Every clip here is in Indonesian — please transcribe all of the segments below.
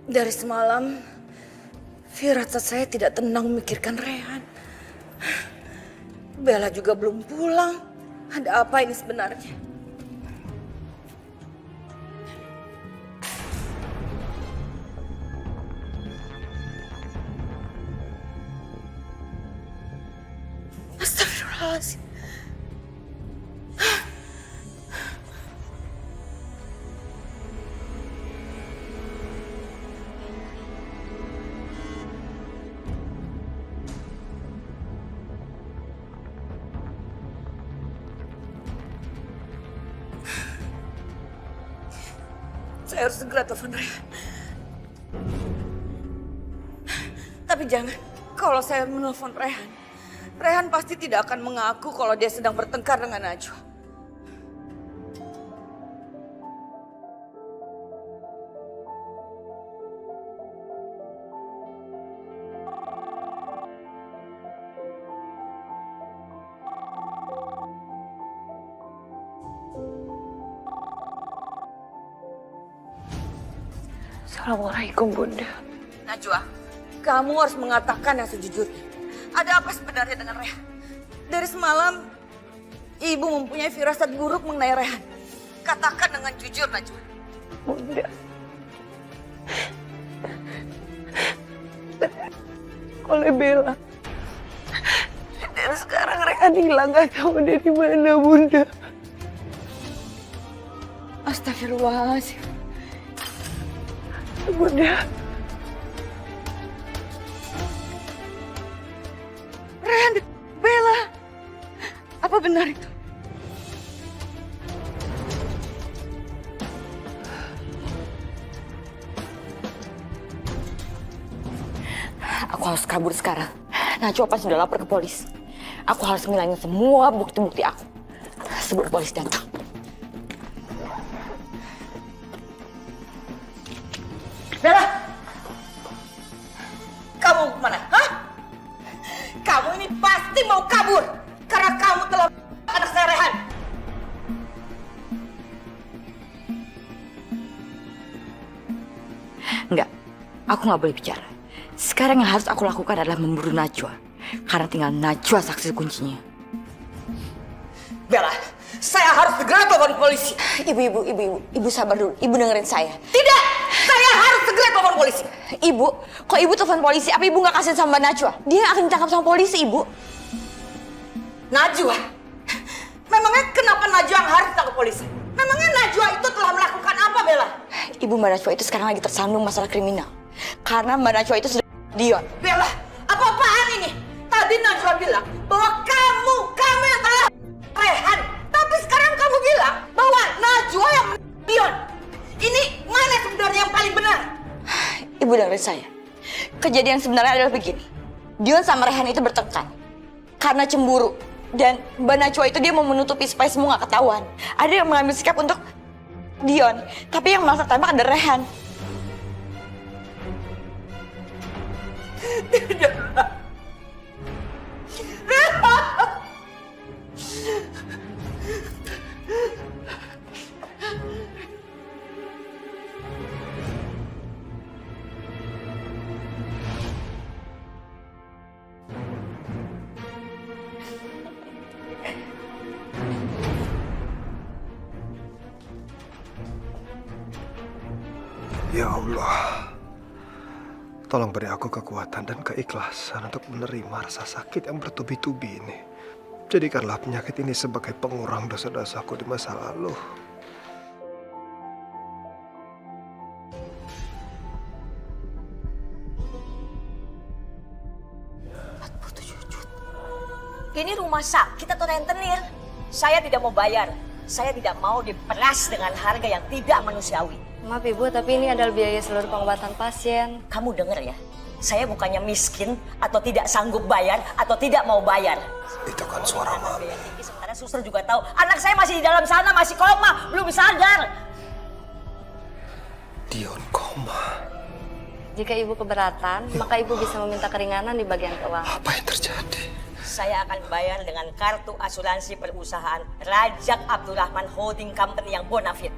Dari semalam, firasat saya tidak tenang memikirkan Rehan. Bella juga belum pulang. Ada apa ini sebenarnya? Astagfirullahaladzim. Saya harus segera telepon Rehan. Tapi jangan, kalau saya menelpon Rehan, Rehan pasti tidak akan mengaku kalau dia sedang bertengkar dengan Najwa. Assalamualaikum, Bunda. Najwa, kamu harus mengatakan yang sejujurnya. Ada apa sebenarnya dengan Rehan? Dari semalam, ibu mempunyai firasat buruk mengenai Rehan. Katakan dengan jujur, Najwa. Bunda. Oleh Bella. Dan sekarang Rehan hilang, gak tahu dari mana, Bunda. Astagfirullahaladzim. Bunda. Rehan di Bella. Apa benar itu? Aku harus kabur sekarang. Najwa pasti sudah lapor ke polisi. Aku harus ngilangin semua bukti-bukti aku sebelum polisi datang. Bella! Kamu kemana? Hah? Kamu ini pasti mau kabur. Karena kamu telah anak saya Rehan. Enggak, aku nggak boleh bicara. Sekarang yang harus aku lakukan adalah memburu Najwa. Karena tinggal Najwa saksi kuncinya. Bella, saya harus segera telepon polisi. Ibu sabar dulu. Ibu dengerin saya. Tidak! Saya harus segera telepon polisi. Ibu, kok ibu telepon polisi? Apa ibu nggak kasihan sama Mbak Najwa? Dia akan ditangkap sama polisi, Ibu. Najwa? Memangnya kenapa Najwa yang harus ditangkap polisi? Memangnya Najwa itu telah melakukan apa, Bella? Ibu, Mbak Najwa itu sekarang lagi tersandung masalah kriminal. Karena Mbak Najwa itu sudah Dion. Bella, apa-apaan ini? Tadi Najwa bilang bahwa kamu yang telah Rehan. Tapi sekarang kamu bilang bahwa Najwa yang Dion. Ini mana sebenarnya yang paling benar? Ibu dengerin saya. Kejadian sebenarnya adalah begini. Dion sama Rehan itu bertengkar karena cemburu. Dan Mbak Najwa itu dia mau menutupi supaya semua gak ketahuan. Ada yang mengambil sikap untuk Dion. Tapi yang merasa tembak ada Rehan. Tidak. Ya Allah, tolong beri aku kekuatan dan keikhlasan untuk menerima rasa sakit yang bertubi-tubi ini. Jadikanlah penyakit ini sebagai pengurang dosa-dosaku di masa lalu. Ini rumah sakit atau rentenir? Saya tidak mau bayar. Saya tidak mau diperas dengan harga yang tidak manusiawi. Maaf Ibu, tapi ini adalah biaya seluruh pengobatan pasien. Kamu dengar ya, saya bukannya miskin atau tidak sanggup bayar atau tidak mau bayar. Itu kan suara Mama. Sementara suster juga tahu anak saya masih di dalam sana, masih koma, belum sadar. Dion koma. Jika Ibu keberatan, maka Ibu bisa meminta keringanan di bagian keuangan. Apa yang terjadi? Saya akan bayar dengan kartu asuransi perusahaan Rajak Abdurrahman Holding Company yang bonafit.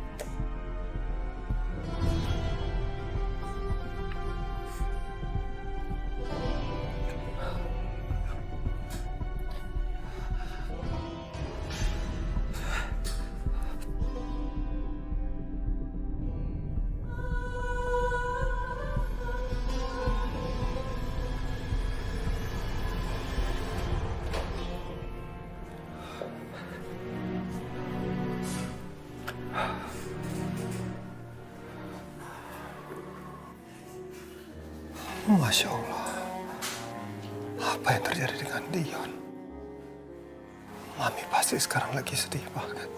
Masya Allah. Apa yang terjadi dengan Dion? Mami pasti sekarang lagi sedih banget.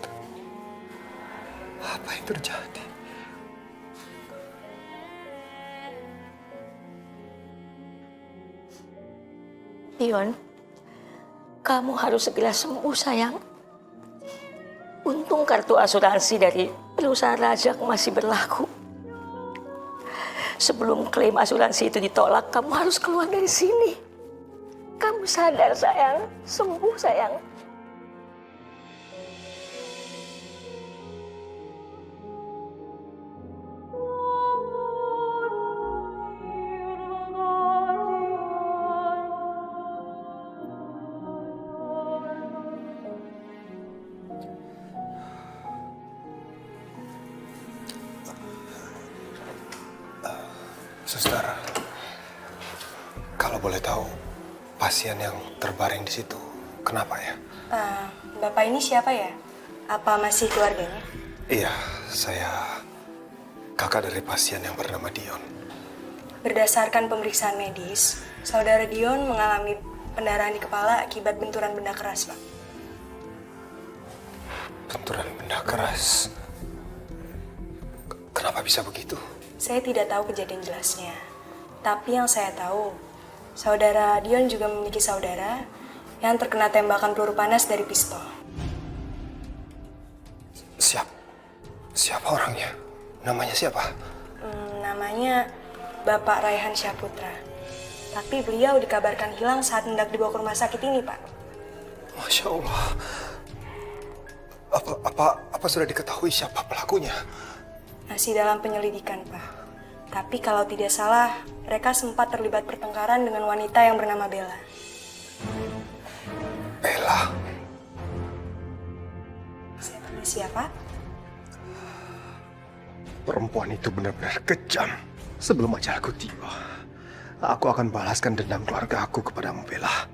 Apa yang terjadi? Dion, kamu harus segera sembuh sayang. Untung kartu asuransi dari perusahaan Rajak masih berlaku. Sebelum klaim asuransi itu ditolak, kamu harus keluar dari sini. Kamu sadar sayang, sembuh sayang. Suster, kalau boleh tahu, pasien yang terbaring di situ kenapa ya? Bapak ini siapa ya? Apa masih keluarganya? Iya, saya kakak dari pasien yang bernama Dion. Berdasarkan pemeriksaan medis, saudara Dion mengalami pendarahan di kepala akibat benturan benda keras, Pak. Benturan benda keras? Kenapa bisa begitu? Saya tidak tahu kejadian jelasnya. Tapi yang saya tahu, saudara Dion juga memiliki saudara yang terkena tembakan peluru panas dari pistol. Siapa orangnya? Namanya siapa? Namanya Bapak Raihan Syahputra. Tapi beliau dikabarkan hilang saat hendak dibawa ke rumah sakit ini, Pak. Masya Allah. Apa sudah diketahui siapa pelakunya? Masih dalam penyelidikan, Pak. Tapi kalau tidak salah, mereka sempat terlibat pertengkaran dengan wanita yang bernama Bella. Bella? Saya permisi ya, Pak. Perempuan itu benar-benar kejam. Sebelum ajalku tiba, aku akan balaskan dendam keluarga aku kepadamu, Bella.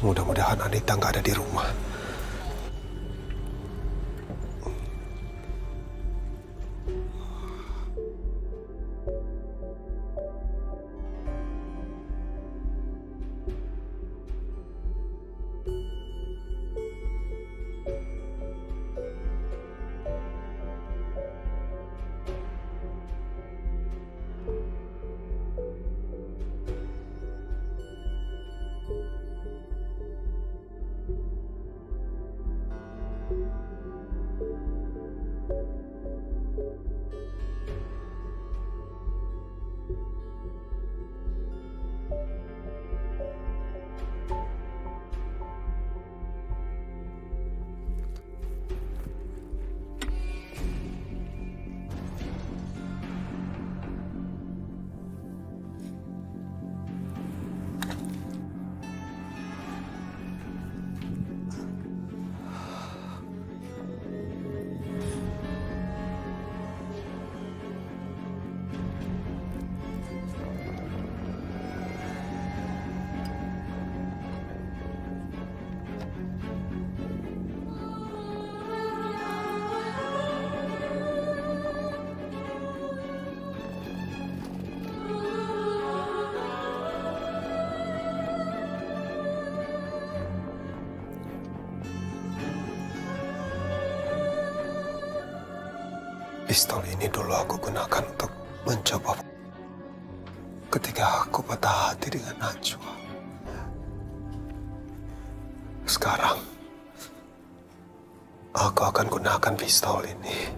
Mudah-mudahan Anita nggak ada di rumah. Pistol ini dulu aku gunakan untuk mencoba ketika aku patah hati dengan Najwa. Sekarang, aku akan gunakan pistol ini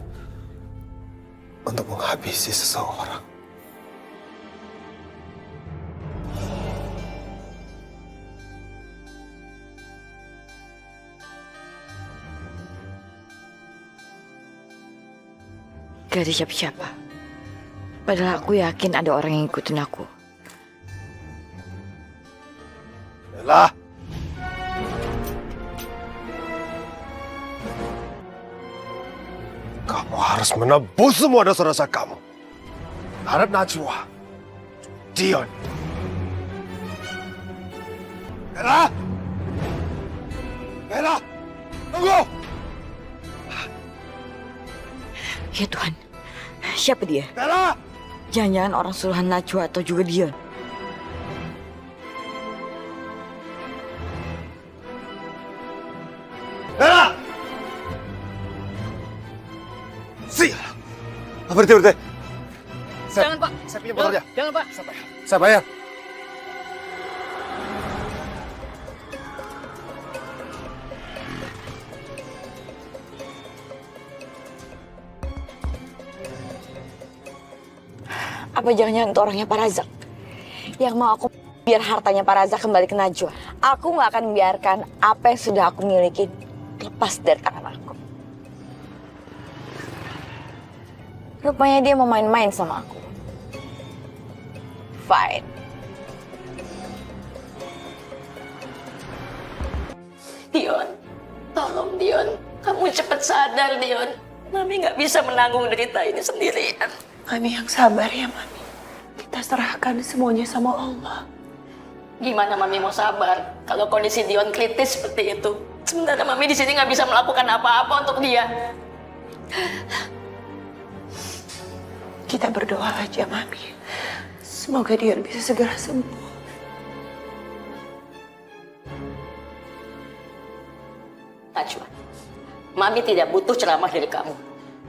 untuk menghabisi seseorang. Gak ada siapa-siapa. Padahal aku yakin ada orang yang ngikutin aku. Bella! Kamu harus menebus semua dosa-dosa kamu. Terhadap Najwa, Dion, Bella! Bella! Tunggu! Ya Tuhan, siapa dia? Bella! Jangan-jangan orang suruhan Najwa atau juga Dion. Bella! Sial! Berhenti. Jangan, Pak. Saya pinjam motornya. Jangan, Pak. Saya bayar. Apa jangan-jangan itu orangnya Pak Razak? Yang mau aku biar hartanya Pak Razak kembali ke Najwa. Aku nggak akan membiarkan apa yang sudah aku miliki lepas dari tangan aku. Rupanya dia mau main-main sama aku. Fine. Dion, tolong Dion. Kamu cepat sadar, Dion. Mami nggak bisa menanggung derita ini sendirian. Mami yang sabar ya, Mami. Kita serahkan semuanya sama Allah. Gimana Mami mau sabar kalau kondisi Dion kritis seperti itu? Sementara Mami di sini nggak bisa melakukan apa-apa untuk dia. Kita berdoa aja, Mami. Semoga Dion bisa segera sembuh. Najwa, Mami tidak butuh ceramah dari kamu.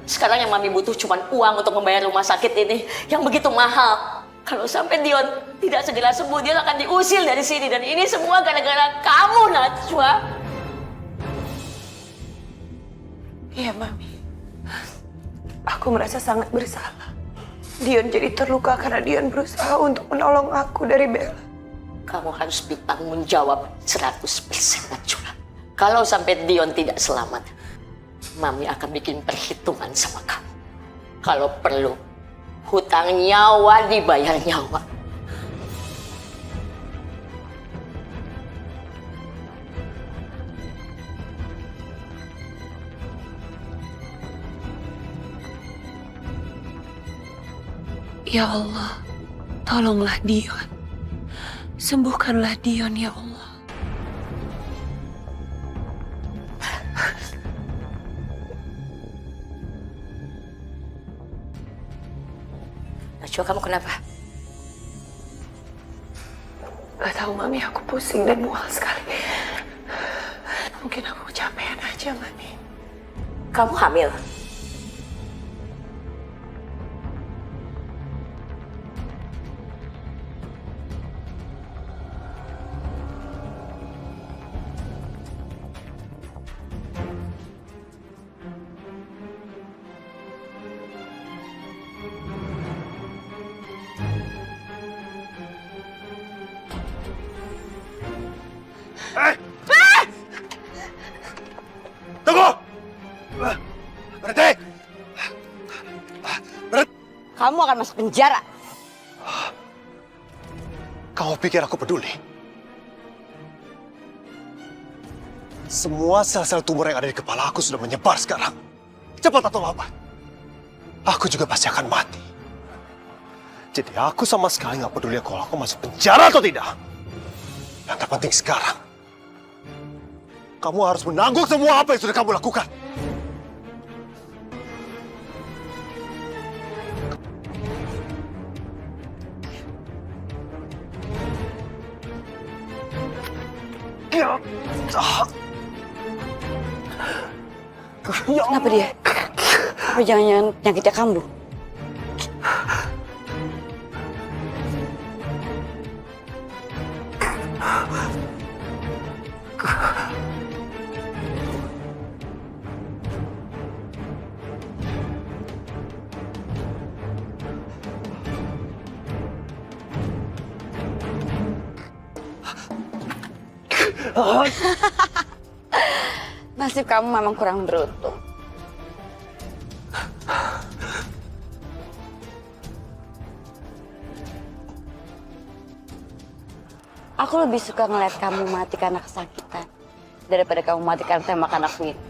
Sekarang yang Mami butuh cuma uang untuk membayar rumah sakit ini yang begitu mahal. Kalau sampai Dion tidak segera sembuh, dia akan diusir dari sini. Dan ini semua gara-gara kamu, Najwa. Iya, Mami. Aku merasa sangat bersalah. Dion jadi terluka karena Dion berusaha untuk menolong aku dari Bella. Kamu harus bertanggung jawab 100%, Najwa. Kalau sampai Dion tidak selamat, Mami akan bikin perhitungan sama kamu. Kalau perlu, hutang nyawa dibayar nyawa. Ya Allah, tolonglah Dion. Sembuhkanlah Dion, ya Allah. Najwa, kamu kenapa? Gak tahu, Mami, aku pusing dan mual sekali. Mungkin aku kecapean aja, Mami. Kamu hamil? Tunggu! Berhenti! Kamu akan masuk penjara. Kamu pikir aku peduli? Semua sel-sel tumor yang ada di kepala aku sudah menyebar sekarang. Cepat atau lambat, aku juga pasti akan mati. Jadi aku sama sekali nggak peduli kalau aku masuk penjara atau tidak. Yang terpenting sekarang, kamu harus menanggung semua apa yang sudah kamu lakukan. Kenapa dia? Apa jangan-jangan penyakitnya kambuh? Nasib kamu memang kurang beruntung. Aku lebih suka ngeliat kamu mati karena kesakitan daripada kamu mati karena tembakan aku ini.